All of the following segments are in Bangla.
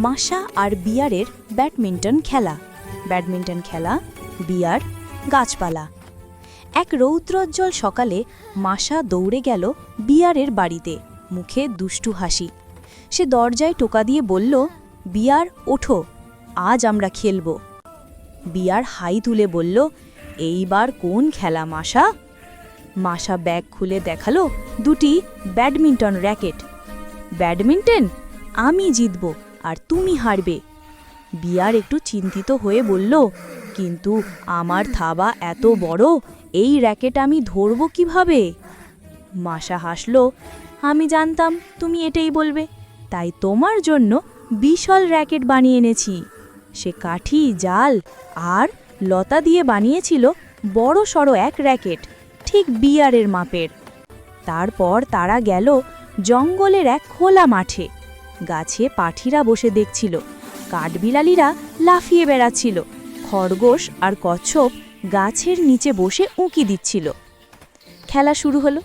মাশা আর বিয়ারের ব্যাডমিন্টন খেলা, বিয়ার গাছপালা। এক রৌদ্রোজ্জ্বল সকালে মাশা দৌড়ে গেল বিয়ারের বাড়িতে, মুখে দুষ্টু হাসি। সে দরজায় টোকা দিয়ে বলল, বিয়ার ওঠো, আজ আমরা খেলব। বিয়ার হাই তুলে বলল, এইবার কোন খেলা মাশা? মাশা ব্যাগ খুলে দেখালো দুটি ব্যাডমিন্টন র্যাকেট। ব্যাডমিন্টন? আমি জিতব আর তুমি হারবে। বিয়ার একটু চিন্তিত হয়ে বলল, কিন্তু আমার থাবা এত বড়, এই র্যাকেট আমি ধরব কিভাবে? মাশা হাসল, আমি জানতাম তুমি এটাই বলবে, তাই তোমার জন্য বিশাল র্যাকেট বানিয়ে এনেছি। সে কাঠি, জাল আর লতা দিয়ে বানিয়েছিল বড় সড়ো এক র্যাকেট, ঠিক বিয়ারের মাপের। তারপর তারা গেল জঙ্গলের এক খোলা মাঠে। গাছে পাখিরা বসে দেখছিল, কাঠবিড়ালিরা লাফিয়ে বেড়াচ্ছিল, খরগোশ আর কচ্ছপ গাছের নিচে বসে উঁকি দিচ্ছিল। খেলা শুরু হলো।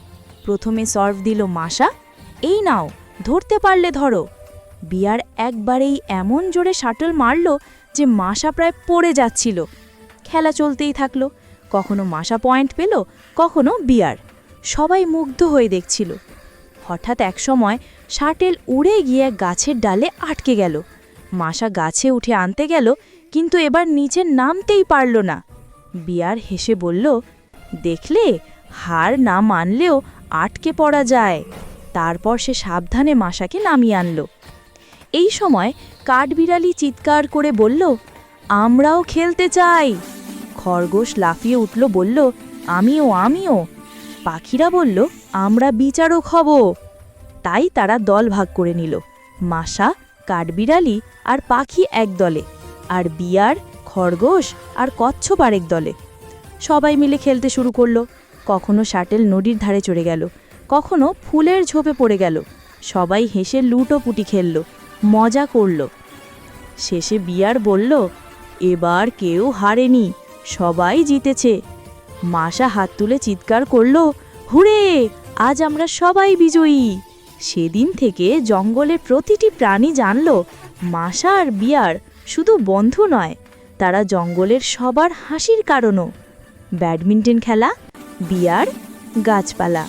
প্রথমে সার্ভ দিল মাশা, এই নাও, ধরতে পারলে ধরো। বিয়ার একবারেই এমন জোরে শাটল মারল যে মাশা প্রায় পড়ে যাচ্ছিল। খেলা চলতেই থাকলো, কখনো মাশা পয়েন্ট পেল, কখনো বিয়ার। সবাই মুগ্ধ হয়ে দেখছিল। হঠাৎ এক সময় শাটেল উড়ে গিয়ে গাছের ডালে আটকে গেল। মাশা গাছে উঠে আনতে গেল, কিন্তু এবার নিচে নামতেই পারল না। বিয়ার হেসে বলল, দেখলে, হার না মানলেও আটকে পড়া যায়। তারপর সে সাবধানে মাশাকে নামিয়ে আনল। এই সময় কাঠবিড়ালি চিৎকার করে বলল, আমরাও খেলতে চাই। খরগোশ লাফিয়ে উঠল, বলল, আমিও। পাখিরা বলল, আমরা বিচারক হব। তাই তারা দল ভাগ করে নিল। মাশা, কাঠবিড়ালি আর পাখি এক দলে, আর বিয়ার, খরগোশ আর কচ্ছপ আরেক দলে। সবাই মিলে খেলতে শুরু করলো। কখনো শাটেল নদীর ধারে চড়ে গেল, কখনো ফুলের ঝোপে পড়ে গেল। সবাই হেসে লুটোপুটি খেলল, মজা করল। শেষে বিয়ার বলল, এবার কেউ হারেনি, সবাই জিতেছে। মাশা হাত তুলে চিৎকার করল, হুরে, আজ আমরা সবাই বিজয়ী। সেদিন থেকে জঙ্গলের প্রতিটি প্রাণী জানল, মাশা আর বিয়ার শুধু বন্ধু নয়, তারা জঙ্গলের সবার হাসির কারণও। ব্যাডমিন্টন খেলা, বিয়ার গাছপালা।